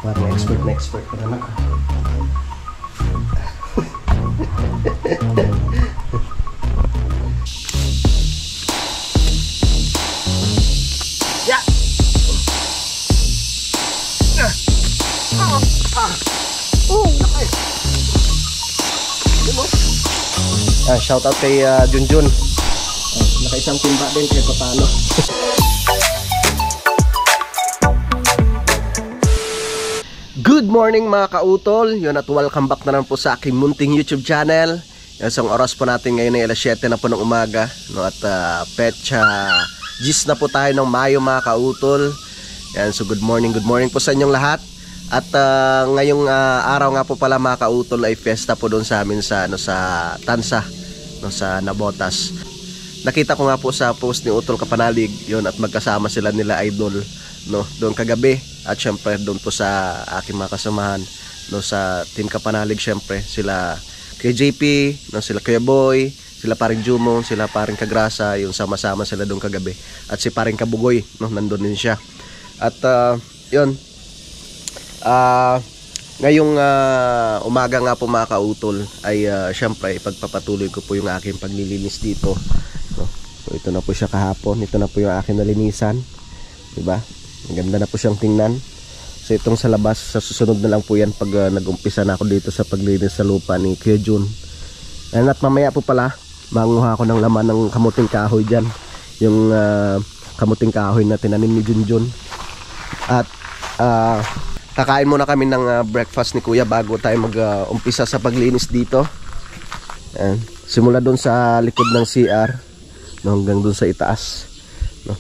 Parang expert na expert pa na. Ya. Shout out kay Junjun. Nakaisang timba din kahit paano. Good morning mga kautol. Yun at welcome back na naman po sa aking munting YouTube channel. Isang oras po natin ngayon ay alas 7 na po ng umaga, no? At petsa gis na po tayo ng Mayo mga kautol. Yan, so good morning po sa inyong lahat. At ngayong araw nga po pala mga kautol ay fiesta po doon sa amin sa Tansa, no, sa Nabotas. Nakita ko nga po sa post ni Utol Kapanalig yun, at magkasama sila nila Idol, no, doon kagabi. At syempre doon po sa aking mga kasamahan, no, sa Team Kapanalig, syempre sila kay JP, no, sila Kuya Boy, sila paring Jumo, sila paring Kagrasa, yung sama-sama sila doon kagabi. At si paring Kabugoy, no, nandun din siya. At yun, ngayong umaga nga po mga kautol ay syempre ipagpapatuloy ko po yung aking paglilinis dito, no? So ito na po siya kahapon, ito na po yung aking nalinisan, diba? Maganda na po siyang tingnan. So itong sa labas, sa susunod na lang po yan pag nag-umpisa na ako dito sa paglinis sa lupa ni Kuya Jun. At mamaya po pala manguha ako ng laman ng kamuting kahoy dyan, yung kamuting kahoy na tinanim ni Junjun. At kakain muna kami ng breakfast ni Kuya bago tayo mag-umpisa sa paglinis dito. Simula doon sa likod ng CR, no, hanggang doon sa itaas, no,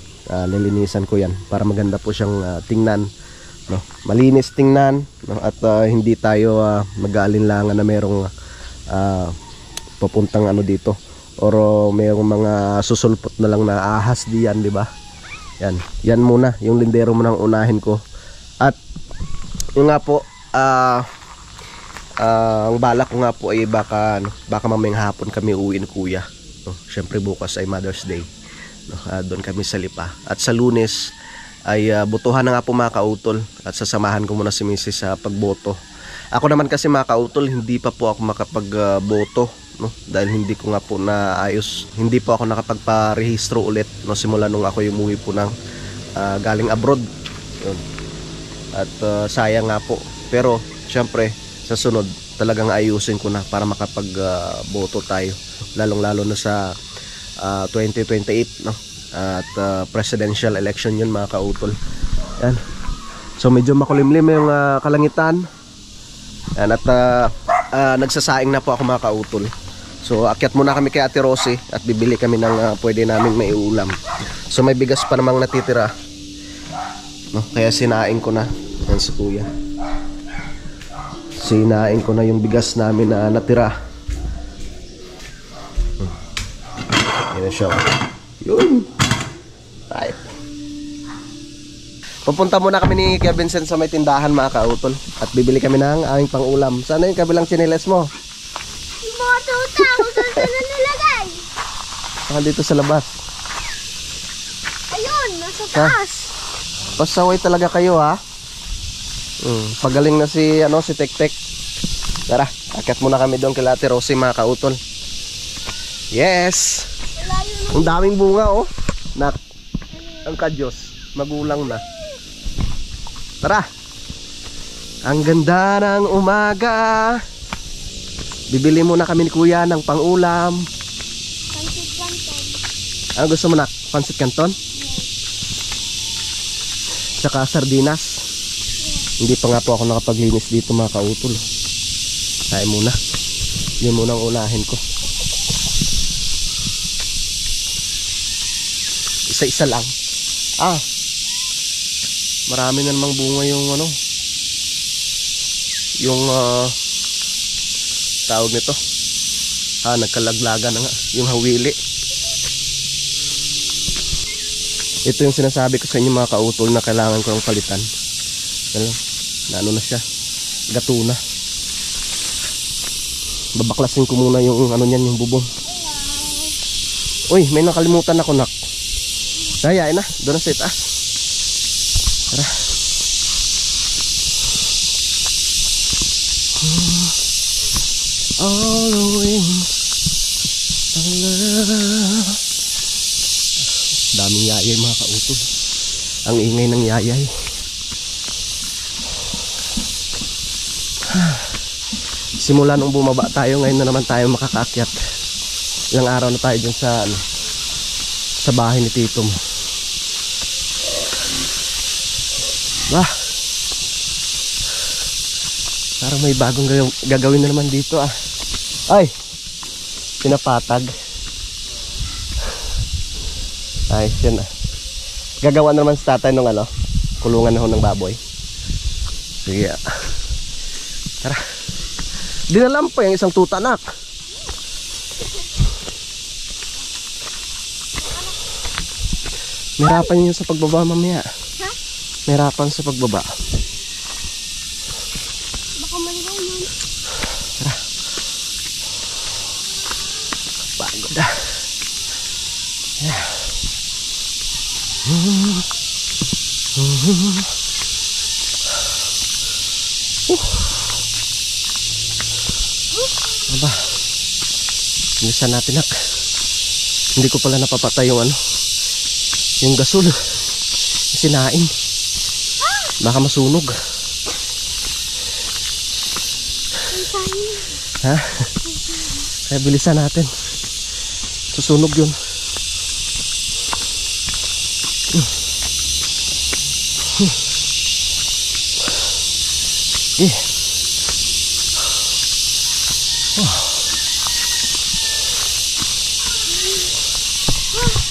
nilinisan ko yan para maganda po siyang tingnan, no, malinis tingnan, no, at hindi tayo mag-aalinlangan na merong papuntang ano dito, or merong mga susulpot na lang na ahas diyan, di ba? Yan muna yung lindero mo nang unahin ko. At yung nga po, ang balak ko nga po ay baka mamayang hapon kami uuwi ni Kuya, no? Syempre bukas ay Mother's Day, no? Doon kami sa Lipa. At sa Lunes ay botohan na nga po mga kautol, at sasamahan ko muna si Mrs. sa pagboto. Ako naman kasi mga kautol, hindi pa po ako makapagboto, no? Dahil hindi ko nga po naayos, hindi po ako nakapagparehistro ulit, no? Simula nung ako yung umuwi po ng galing abroad, yun. At sayang nga po, pero syempre sa sunod talagang ayusin ko na para makapag-boto tayo, lalong-lalo na sa 2028, no? At presidential election yun mga kautol. Yan. So medyo makulimlim yung kalangitan. Yan, at nagsasaing na po ako mga kautol. So akyat muna kami kay Ate Rosie at bibili kami ng pwede naming maiulam. So may bigas pa namang natitira, no? Kaya sinaing ko na. Yan si Kuya, sinaing ko na yung bigas namin na natira. Yan siya. Yun. Right. Pupunta muna kami ni Kuya Vincent sa may tindahan mga kautol, at bibili kami ng aming pang-ulam. Sana yung kabilang tsineles mo? Mga tuta, saan na nilagay? Dito sa labas. Ayun, nasa taas. Pasaway talaga kayo, ha? Pagaling na si Tek-Tek. Tara, akyat muna kami doon kay Ate Rosie mga kautol. Yes. Ang daming bunga, oh. Nak, ang kadyos, magulang na. Tara. Ang ganda ng umaga. Bibili muna kami ni Kuya ng pang-ulam. Pansit canton. Ano gusto mo, Nak? Pansit canton? Tsaka sardinas. Hindi pa nga po ako nakapaglinis dito mga kautol. Kain muna. Yun muna ang unahin ko. Isa-isa lang. Marami na namang bunga yung yung tawag nito. Nagkalaglaga na nga yung hawili. Ito yung sinasabi ko sa inyo mga kautol na kailangan ko ng palitan. Na ano na siya, gato na. Babaklasin ko muna yung niyan, yung bubong. Uy, may nakalimutan ako, Nak. Kaya na, doon na sa itaas. Tara. All the wings of love. Daming yayay mga kautol. Ang ingay ng yayay. Simula nung bumaba tayo, ngayon na naman tayo makakaakyat. Ilang araw na tayo dyan sa bahay ni Tito mo. Bah, parang may bagong gagawin na naman dito ah. Ay, pinapatag. Ay, yan ah. Gagawa na naman sa tatay ng kulungan na ho ng baboy. Sige ah. Tara. Dinalam pa yung isang tuta, anak. Meherapan yun sa pagbaba mamaya. Ha? Meherapan sa pagbaba. Baka maligaw nun. Tara. Pagod ah. Yeah. Aba, bilisan natin nak. Hindi ko pala napapatay yung yung gasol. Sinain. Baka masunog. Ha? Kaya bilisan natin. Susunog yun.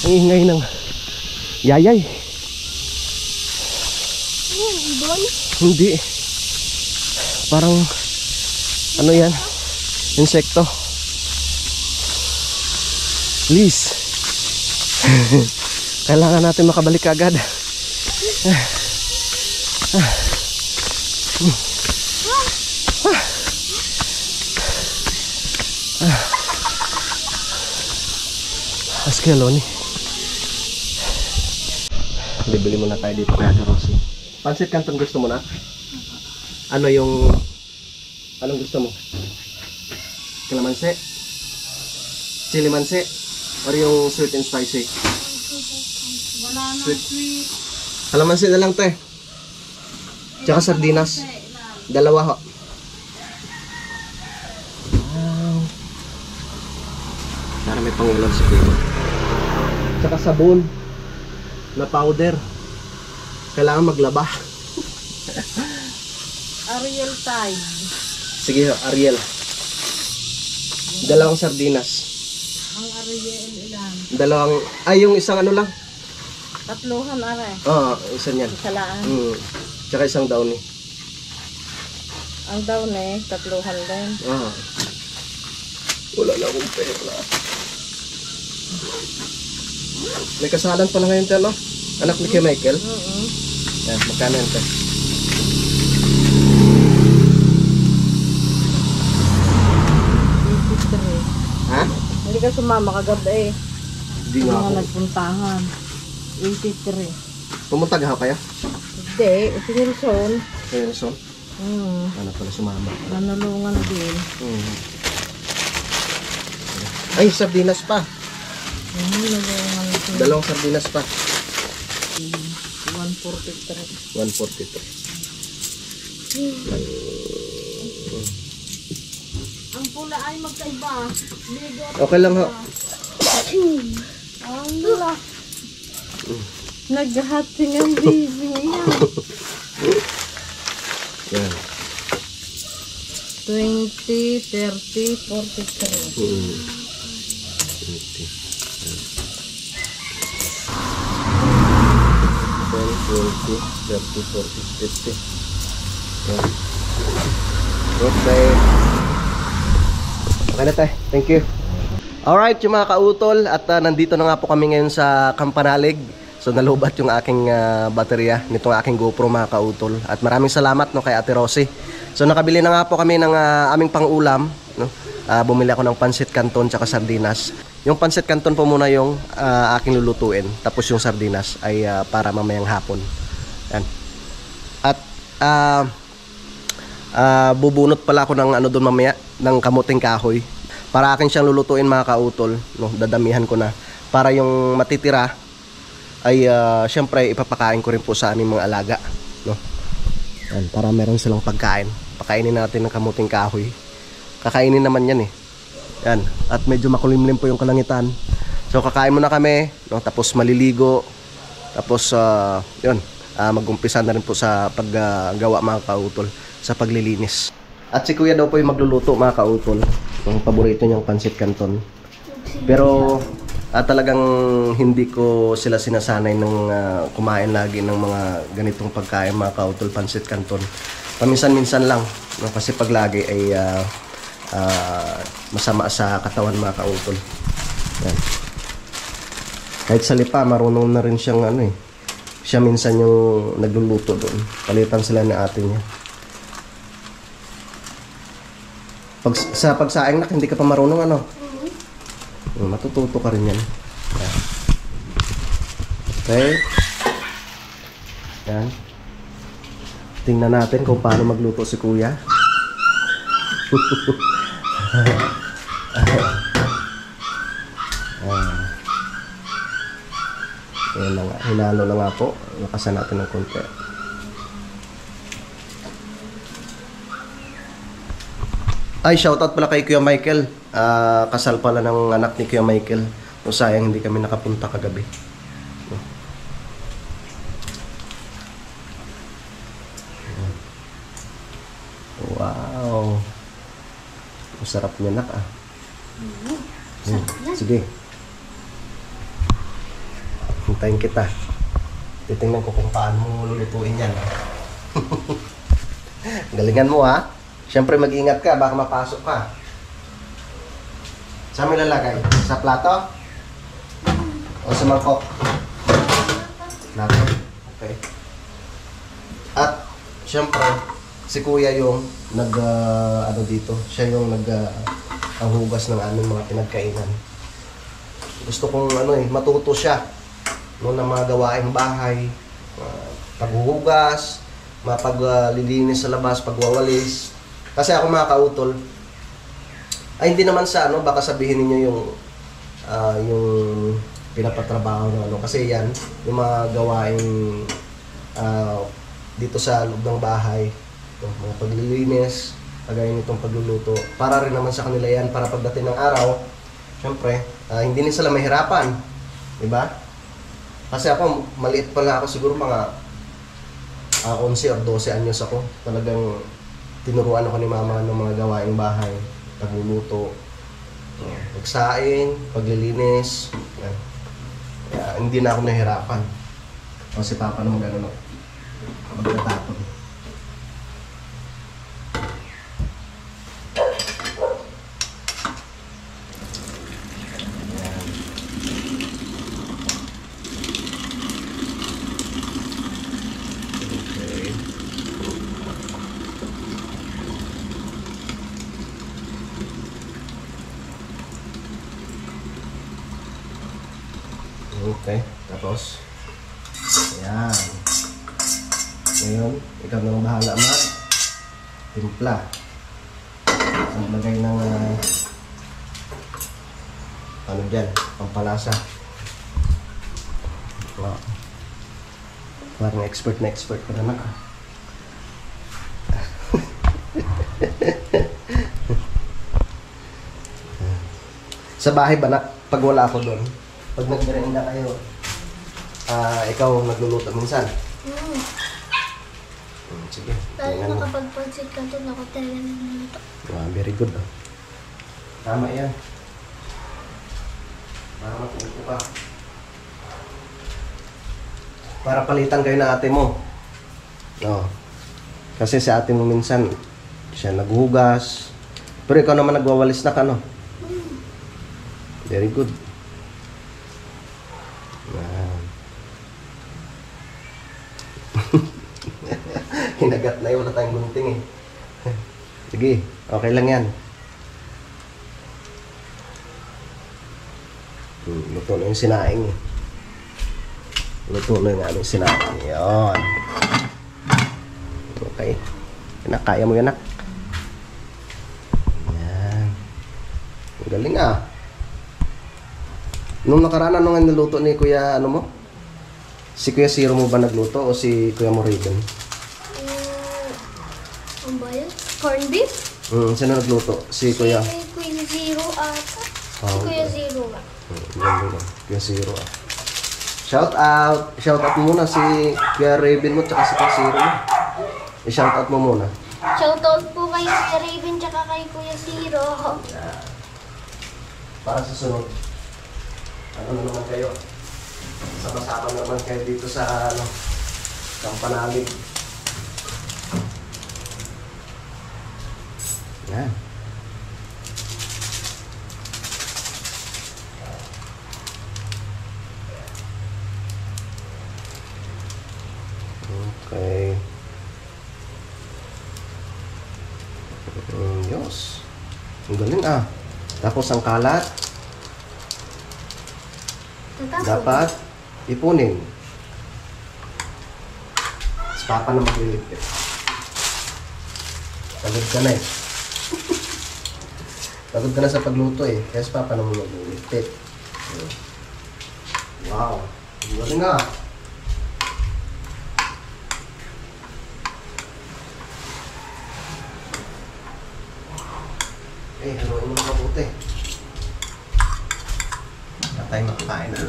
Ang ingay ng yayay. Ibon? Hindi. Parang yan? Insekto. Please. Kailangan natin makabalik agad. Askeloni. Bibili muna tayo dito kay Ate Rosie. Pansit Canton gusto mo na? Anong gusto mo? Kalamansi? Chili mansi? Or yung sweet and spicy? Wala na Sweet. sweet. Kalamansi na lang te. Tsaka sardinas. Dalawa ho. Wow. Para may pangulam si Kuya. Tsaka sabon na powder. Kailangan maglaba. Ariel Tide. Sige ho, Ariel. Dalawang sardinas. Ang Ariel ilan? Yung isang lang. Tatluhan are. Oo, isa niyan. Salaan. Tsaka isang downy. Ang daw tatluhan din. Oo. Wala na akong pera. May kasalan pa na ngayon tayo, no? Anak ni kay Michael. Yan, magkano yan tayo? Ha? Hindi ka sumama kagabi Hindi nga ako. nagpuntahan. 83. Pumunta gaha kayo? Hindi, si Wilson. Kaya na son? Ano pala sumama? Nanulungan din. Ay, sardinas pa. Nanulungan din. Dalawang sardinas pa. 143. 143. Ang pula ay magkaiba. Okay lang ho. Ang pula. Naghahating ang baby niya. Yan. 20, 30, 43. 20, 30, 40, 50. Yan. Okay. Okay na tayo. Thank you. Alright, yung mga kautol, at nandito na nga po kami ngayon sa Kampanalig. So nalubat yung aking baterya nitong aking GoPro mga kautol. At maraming salamat no, kay Ate Rosie. So nakabili na nga po kami ng aming pang-ulam. No? Bumili ako ng pansit canton tsaka sardinas. Yung pansit canton po muna yung aking lulutuin. Tapos yung sardinas ay para mamayang hapon. Yan. At Bubunot pala ako ng ano doon mamaya, ng kamuting kahoy. Para akin siyang lulutuin mga kautol, no? Dadamihan ko na. Para yung matitira ay syempre ipapakain ko rin po sa aming mga alaga, no? Yan, para meron silang pagkain. Pakainin natin ng kamuting kahoy. Kakainin naman yan eh. Yan, at medyo makulimlim po yung kalangitan. So kakain muna kami, no? Tapos maliligo. Tapos yun, mag-umpisa na rin po sa paggawa mga kautol, sa paglilinis. At si kuya daw po yung magluluto mga kautol. Yung paborito niyang pancit canton. Pero talagang hindi ko sila sinasanay ng kumain lagi ng mga ganitong pagkain mga kautol, pancit canton. Paminsan-minsan lang, no? Kasi pag lagi ay masama sa katawan mga kautol. Yan. Kahit sa lipa, marunong na rin siyang ano eh. Siya minsan yung nagluluto doon. Palitan sila ni ate niya. Sa pagsaing nak, hindi ka pa marunong ano? Matututo ka rin yan. Yan. Okay. Yan. Tingnan natin kung paano magluto si kuya. Ayan na nga. Hinalo na nga po. Lakasan natin ng konti. Ay, shoutout pala kay Kuya Michael. Kasal pala ng anak ni Kuya Michael. O sayang hindi kami nakapunta kagabi. Wow. Masarap niya nak ah. Sige. Hintayin kita. Titingnan ko kung paano mo lulutuin yan. Galingan mo ha. Siyempre mag-ingat ka, baka mapasok ka. Saan mo ilalagay? Sa plato? O sa mangkok? Plato. Okay. At siyempre, si kuya yung ano dito. Siya yung ang hugas ng aming mga pinagkainan. Gusto kong matuto siya ng mga gawaing bahay, paghuhugas, mapaglilinis sa labas, pagwawalis. Kasi ako mga kautol, ay hindi naman sa baka sabihin niyo yung pinapatrabaho na kasi yan, yung mga gawaing dito sa loob ng bahay, mga paglilinis, kagaya nitong pagluluto, para rin naman sa kanila yan, para pagdating ng araw, syempre, hindi nila sila mahirapan, di ba? Kasi ako, maliit pa nga ako, siguro mga 11 or 12 anyos ako, talagang tinuruan ako ni mama ng mga gawaing bahay, pagluluto, magsaing, paglilinis. Yan. Kaya hindi na ako nahirapan. O si papa naman gano'n ako. Magtatapon. Okay, tapos ayan. Ngayon, ikaw nang bahala timpla. Maglagay ng ano dyan, pampalasa. Wow. Parang expert ka na ka. Sa bahay ba pag wala ako doon, pag nagmerienda kayo, ikaw nagluluto minsan? Sige. Lalo na kapag pancit canton ako talaga nagluluto. Very good. Tama yan. Para matuto ka. Para palitan kayo na ate mo. Kasi si ate mo minsan, siya naghugas. Pero ikaw naman nagwawalis na ka, no? Very good. Hinagat na yun, wala tayong gunting eh. Sige, okay lang yan. Luto na yung sinaing eh. Luto na yung aming sinaing. Yun. Okay. Anak, kaya mo yan, anak. Yan. Ang galing ah. Nung nakaraan, ano nga niluto ni Kuya, ano mo? Si Kuya Zero mo ba nagluto o si Kuya mo Raven? Ano ba yun? Corn beef? Sino nagluto? Si Kuya? Si Kuya Zero ata. Si Oh, Kuya Zero nga. Ganda lang. Kuya Zero ah. Shout out! Shout out mo muna si Kuya Raven mo tsaka si Kuya Zero mo. I-shout out mo muna. Shoutout po kay Kuya Raven tsaka kay Kuya Zero. Para sa sunod. Ano na naman kayo? Sama-sama naman kayo dito sa ano, Kampanalig. Yan. Okay. Diyos. Ang galing ah. Tapos ang kalat, Tatapos. dapat ipunin. Si Papa na magliligpit. Pagod ka na eh. Pagod ka na sa pagluto eh. Kaya si Papa naman magliligpit. Wow. Ang galing ah. Haluin mo na mabuti. At tayo makakain na.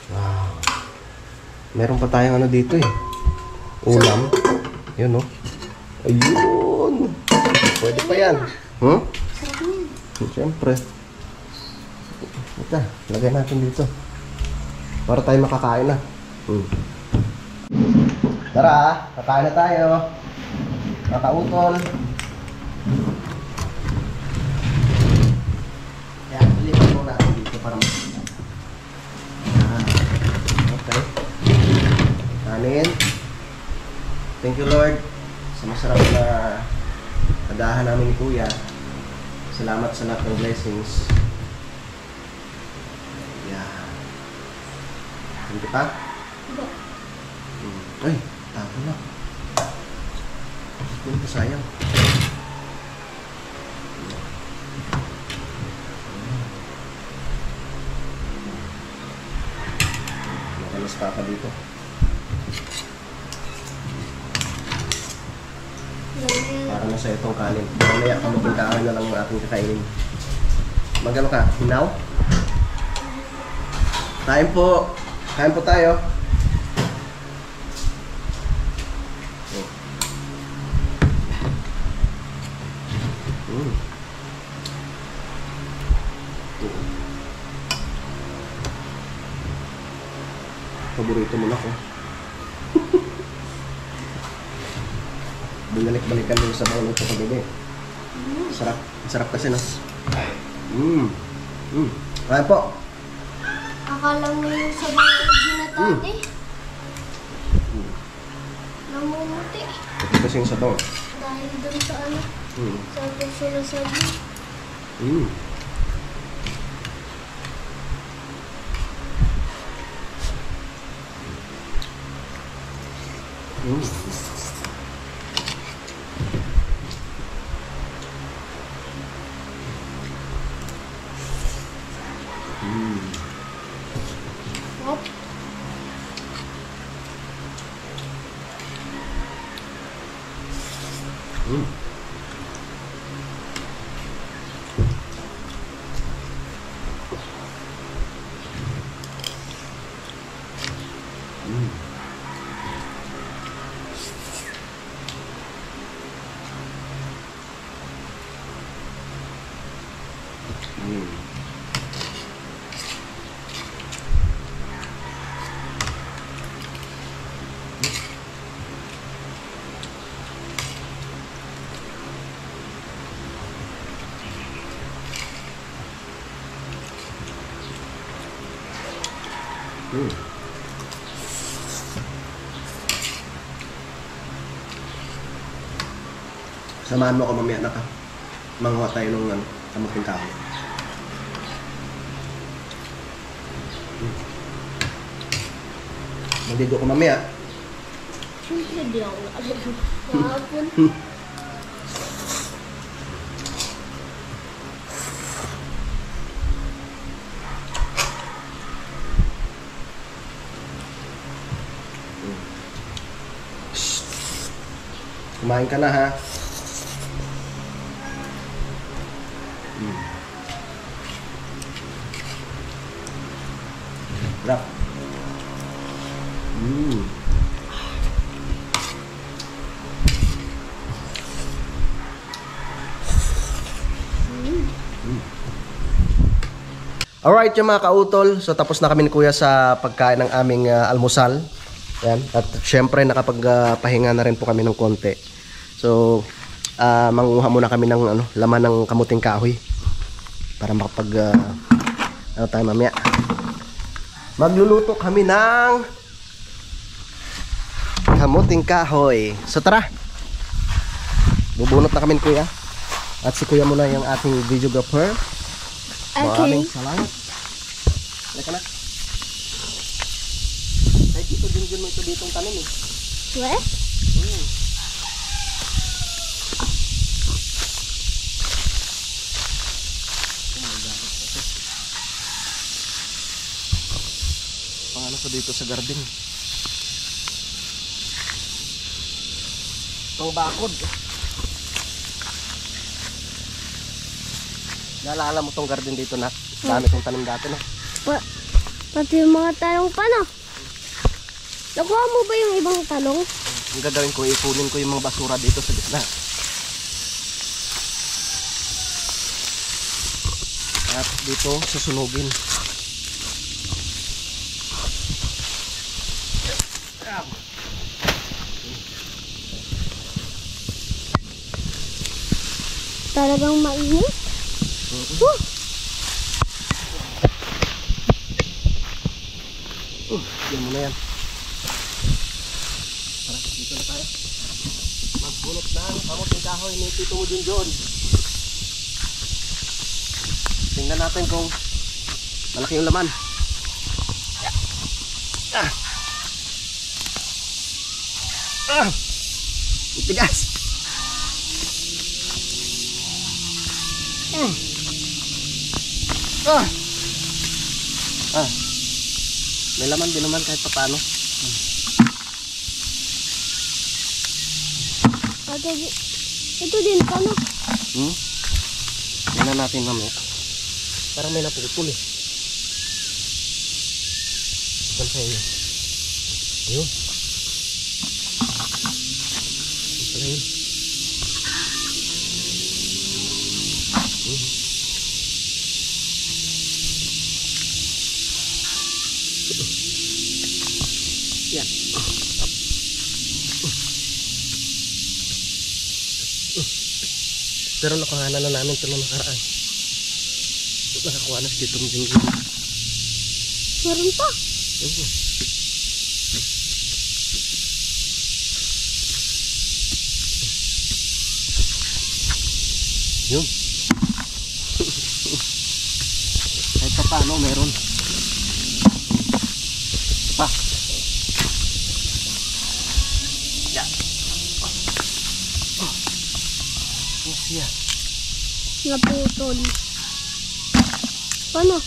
Wow. Meron pa tayong ano dito eh. Ulam. Yun oh. Ayun. Pwede pa yan. Hmm? Siyempre. Ito, lagay natin dito. Para tayo makakain na. Tara, kakain na tayo. Kakautol. Yan, lipat muna natin dito para makakain. Okay. Kanin. Thank you Lord sa masarap na kadahan namin ni Kuya. Salamat sa lahat ng blessings. Hindi pa? Ay, tapo na. Hindi pa sayang. Nakalas pa ka dito. Para na sa itong kanin. Mamaya kamaging kain na lang ang ating kakainin. Magano ka? Hinaw? Kain po! Kain po tayo. Paborito mo na ko. Binalik-balikan mo sa bawang ito kagabi. Sarap. Sarap kasi no? Kain po. Akala mo yung sabaw ginatate. Namumuti. Ito kasi yung sabaw. Dahil doon sa ano. Sa puso na sabi. Hop. Samahan mo ako mamaya na ka. Manguha tayo ng kamuting kahoy. Mandido ko mamaya. Siyempre di ako nakalim. Kahapon. Kumain ka na ha. Sarap. Alright yung mga kautol, so tapos na kami ni Kuya sa pagkain ng aming almusal. Yan. At syempre nakapagpahinga na rin po kami ng konti. So manguha muna kami ng laman ng kamuting kahoy para makapag tayo mamaya. Magluluto kami ng kamuting kahoy. So tara. Bubunot na kami ni Kuya. At si Kuya muna yung ating videographer. Maraming salamat. Halika na. Kahit ito din mo ito ditong tanim eh. What? Pangano ko dito sa garden. Pang bakod. Naalala mo tong garden dito na dami tong tanim dati no? Pati yung mga talong pa no? Nakuha mo ba yung ibang talong? Ang gagawin ko, ipunin ko yung mga basura dito sa gitna. At dito susunugin. Talagang mainit? Yan mo na yan. Tara, dito na tayo. Magbunot ng kamuting kahoy ni Tito mo Junjun. Tingnan natin kung malaki yung laman. Itigas. May laman din naman kahit paano. Ito din pa no? Tingnan natin mamaya. Parang may naputol eh. Saan sa'yo yun? Ayun. Ito yun. Yan. Pero nakahanan na namin ito na nakaraan. Nakakuha na si Tito Junjun. Meron pa? Yun. Kahit pa paano meron. Pa. Yan. Yan. Naputol. Paano?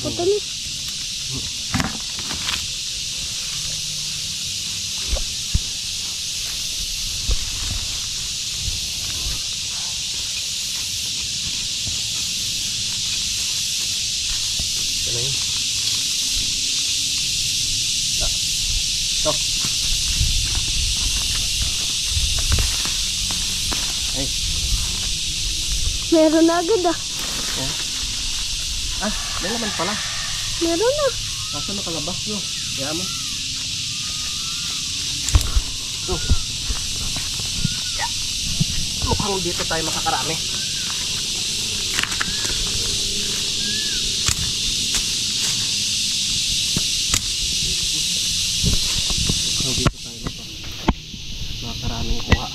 Putol. Ito na yun. Ito. Ay. Meron na agad ah. Yan. May laman pala. Meron na. Kaso nakalabas no. Kaya mo. Mukhang dito tayo makakarami. Mukhang dito tayo makaraming kuha.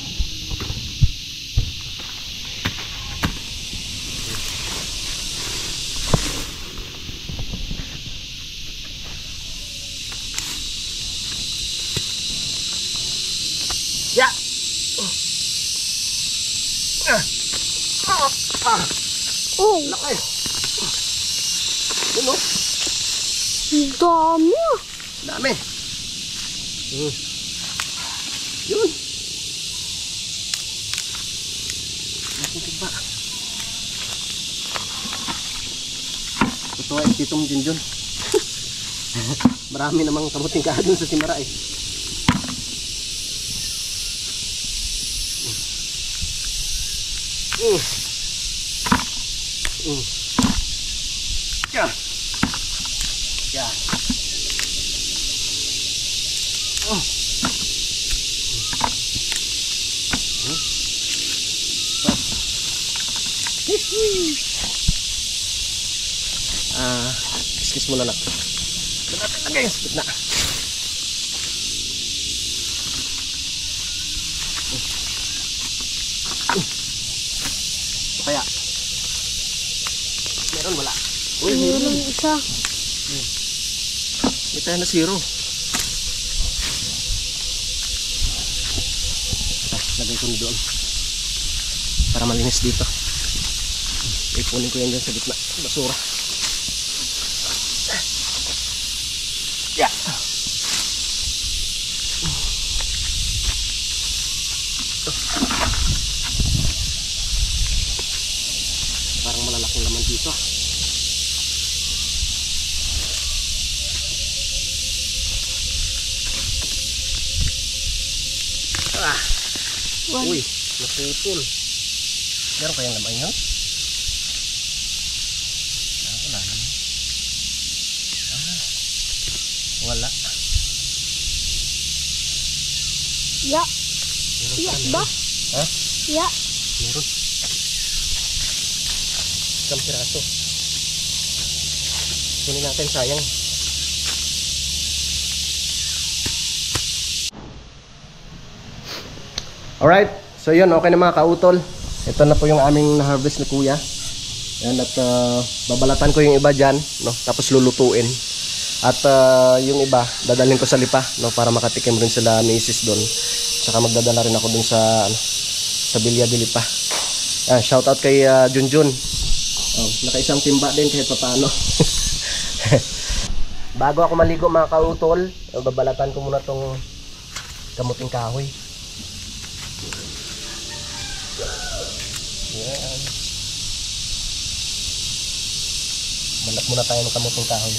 Oh, Laki. Yun o. ang dami ah. Dami. Yun. Nakukuba. Ito ay titong Junjun. Marami namang kamuting kaha dun sa Simara eh. Yeah. Yeah. Kiss muna na. Lagay sa gitna. Kaya. Meron wala. Uy, Meron isa. May tayo na zero. Lagay ko doon. Para malinis dito. Ipunin ko yan dyan sa gitna. Basura. Yeah. Parang malalaking laman dito. Uy, naputol. Meron kayang laman yun? Wala naman. Wala. Ya. Meron Ya pala, ba? meron. Ha? Ya. Meron. Isang piraso. Kunin natin, sayang. Alright, so yun, okay na mga kautol. Ito na po yung aming na-harvest ni Kuya. Yan, at babalatan ko yung iba dyan, no? Tapos lulutuin. At yung iba, dadalhin ko sa lipa, no? Para makatikim rin sila misis doon. Tsaka magdadala rin ako doon sa, sa Villa de Lipa. Yan, shoutout kay Junjun. Oh, nakaisang timba din kahit paano. Bago ako maligo mga kautol, babalatan ko muna tong kamuting kahoy. Yan. Balat muna tayo ng kamuting kahoy.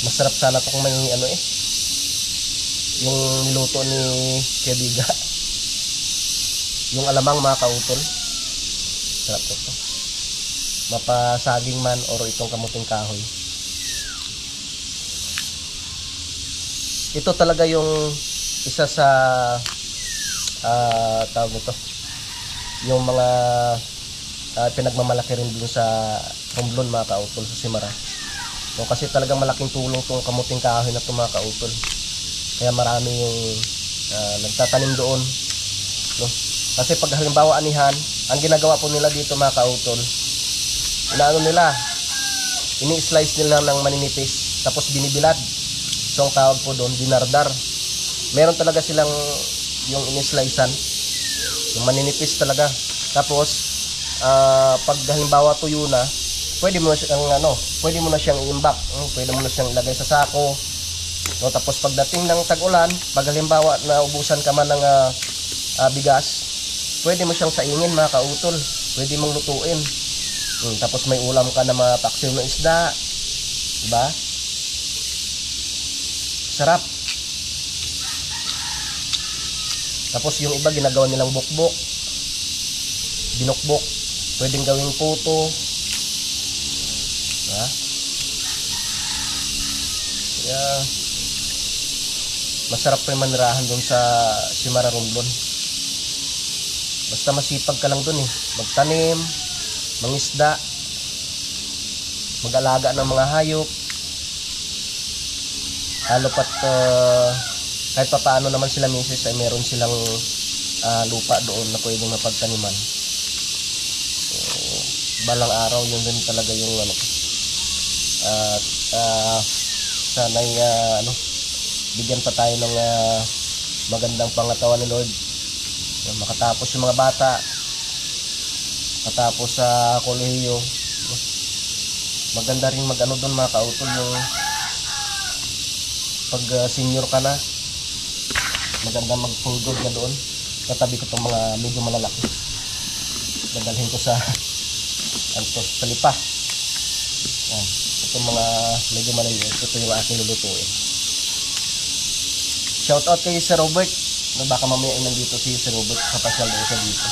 Masarap sana ito kung may ano eh, yung niluto ni Kebiga, yung alamang mga kautol. Sarap ito, mapasaging man or itong kamuting kahoy. Ito talaga yung isa sa tawag nito, yung mga pinagmamalaki rin dun sa Romblon mga kautol, sa Simara. No, kasi talagang malaking tulong tong kamuting kahoy na mga kautol. Kaya marami yung nagtatanim doon, no? Kasi pag halimbawa anihan, ang ginagawa po nila dito mga kautol, inaano nila, ini-slice nila ng maninipis, tapos binibilad. So ang tawag po doon, dinardar. Meron talaga silang yung ini-slicean, yung maninipis talaga. Tapos pag halimbawa tuyo na, pwede mo na siyang pwede mo na siyang i-imbak, pwede mo na siyang ilagay sa sako. No, tapos pagdating ng tag-ulan, pag halimbawa na ubusan ka man ng bigas, pwede mo siyang saingin mga kautol, pwede mong lutuin. Tapos may ulam ka na mga paksiw na isda, diba? Sarap. Tapos yung iba ginagawa nilang bukbok, binukbok, pwedeng gawing puto. Diba? Kaya masarap pa yung manirahan doon sa Simara Romblon. Basta masipag ka lang doon eh, magtanim, mangisda, mag-alaga ng mga hayop. Lalo pat kahit pa paano naman sila misis ay meron silang lupa doon na pwedeng mapagtaniman. So, balang araw yun din talaga yung sana'y bigyan pa tayo ng magandang pangatawan ni Lord. Makatapos yung mga bata, matapos sa kolehiyo. Maganda rin mag-ano doon mga kautol, yung pag senior ka na, maganda mag-full ka doon. Katabi ko itong mga medyo malalaki, dadalhin ko sa sa lipa. Yan. Itong mga medyo maliliit, ito yung aking lulutuin. Shout out kay Sir Robert, baka mamaya ay nandito si Sir Robert, kapasyal daw siya dito.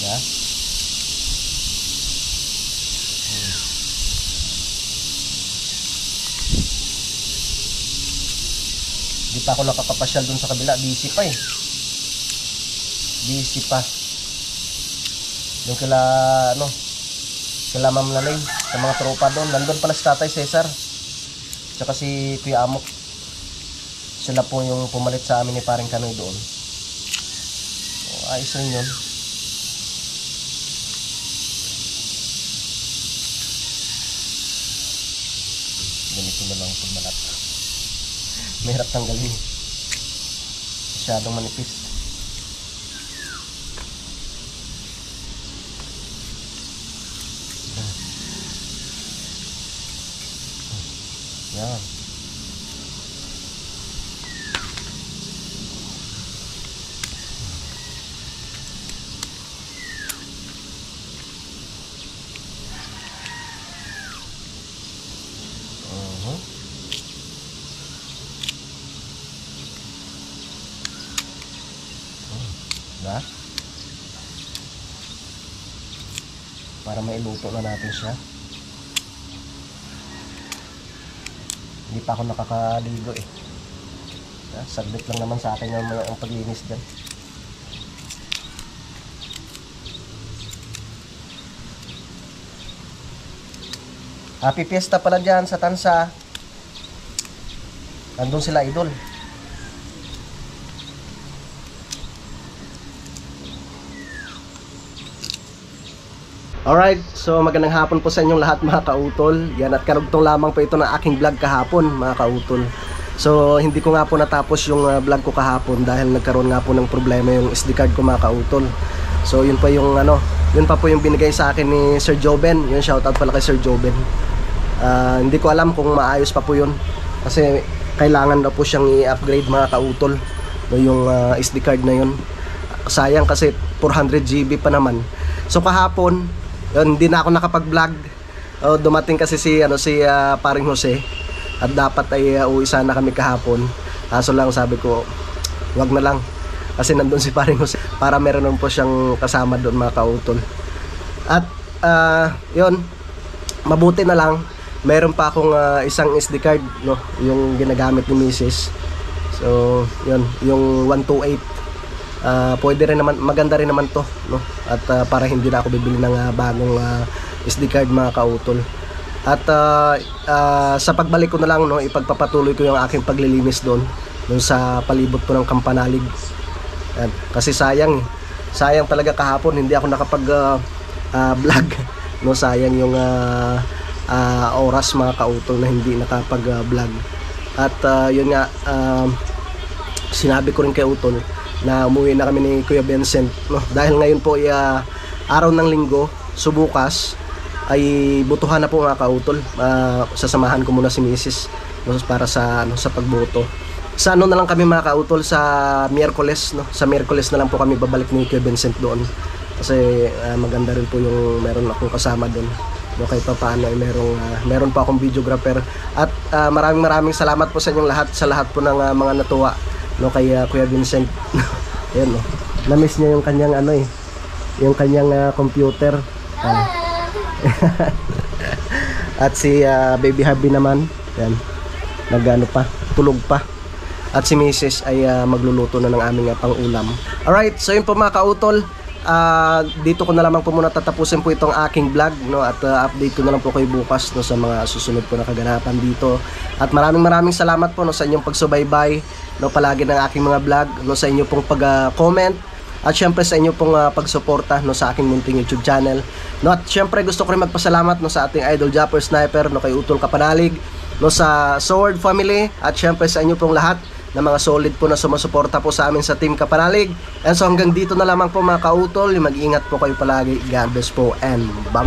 Yeah. Di pa ako nakakapasyal dun sa kabila, busy pa eh. Busy pa. Yung kila kila Ma'am Lalay, sa mga tropa doon. Nandun pala si Tatay Cesar, tsaka si Kuya Amok. Sila po yung pumalit sa amin ni Paring Kanoy doon. Ayos rin yun. Ganito na lang itong balat. Mahirap tanggalin, masyadong manipis. Yan. Diba? Para mailuto na natin siya. Hindi pa ako nakakaligo eh. Saglit lang naman sa akin ang paglinis dyan. Happy Fiesta pala dyan sa Tansa. Nandun sila idol. Alright, so magandang hapon po sa inyong lahat mga kautol. Yan, at karugtong lamang po ito ng aking vlog kahapon mga kautol. So hindi ko nga po natapos yung vlog ko kahapon dahil nagkaroon nga po ng problema yung SD card ko mga kautol. So yun pa yung yun pa po yung binigay sa akin ni Sir Joben. Yun, shoutout pala kay Sir Joben. Hindi ko alam kung maayos pa po yun, kasi kailangan daw po siyang i-upgrade mga kautol, yung SD card na yun. Sayang kasi 400 GB pa naman. So kahapon yun, hindi na ako nakapag-vlog. Dumating kasi si Paring Jose, at dapat ay uwi sana kami kahapon. Kaso lang sabi ko, wag na lang, kasi nandun si Paring Jose para meron nun po siyang kasama doon mga kautol. At yun, mabuti na lang meron pa akong isang SD card, no, yung ginagamit ni Mrs. So yun, yung 128. Pwede rin naman, maganda rin naman to, no? At para hindi na ako bibili ng bagong SD card mga kautol. At sa pagbalik ko na lang, no, ipagpapatuloy ko yung aking paglilinis doon sa palibot po ng Kampanalig. Kasi sayang talaga kahapon hindi ako nakapag vlog, no? Sayang yung oras mga kautol na hindi nakapag vlog. At yun nga, sinabi ko rin kay Utol na umuwi na kami ni Kuya Vincent, no? Dahil ngayon po ay araw ng linggo, so bukas ay butuhan na po mga kautol. Sasamahan ko muna si Mrs. para sa pagboto. Sa na lang kami mga kautol, sa Miyerkules, no? Sa Miyerkules na lang po kami babalik ni Kuya Vincent doon, kasi maganda rin po yung meron akong kasama doon, no? Kahit pa paano ay meron pa akong videographer. At maraming salamat po sa inyong lahat, sa lahat po ng mga natuwa, no, kay Kuya Vincent. Ayan, no, na-miss niya yung kanyang yung kanyang computer. At si Baby Harvey naman, yan, tulog pa. At si Mrs. ay magluluto na ng aming pang-ulam. Alright, so yun po mga kautol. Dito ko na lamang po muna tatapusin po itong aking vlog, no, at update ko na lang po kayo bukas, no, sa mga susunod po na kaganapan dito. At maraming salamat po, no, sa inyong pagsubaybay, no, palagi ng aking mga vlog, no, sa inyo pong pag-comment, at syempre sa inyo pong pagsuporta, no, sa aking munting YouTube channel, no. At syempre gusto ko rin magpasalamat, no, sa ating idol Japper Sniper, no, kay Utol Kapanalig, no, sa Sword family at syempre sa inyo pong lahat na mga solid po na sumusuporta po sa amin sa Team Kapanalig. And so hanggang dito na lamang po mga kautol, mag-ingat po kayo palagi. God bless po and bye-bye.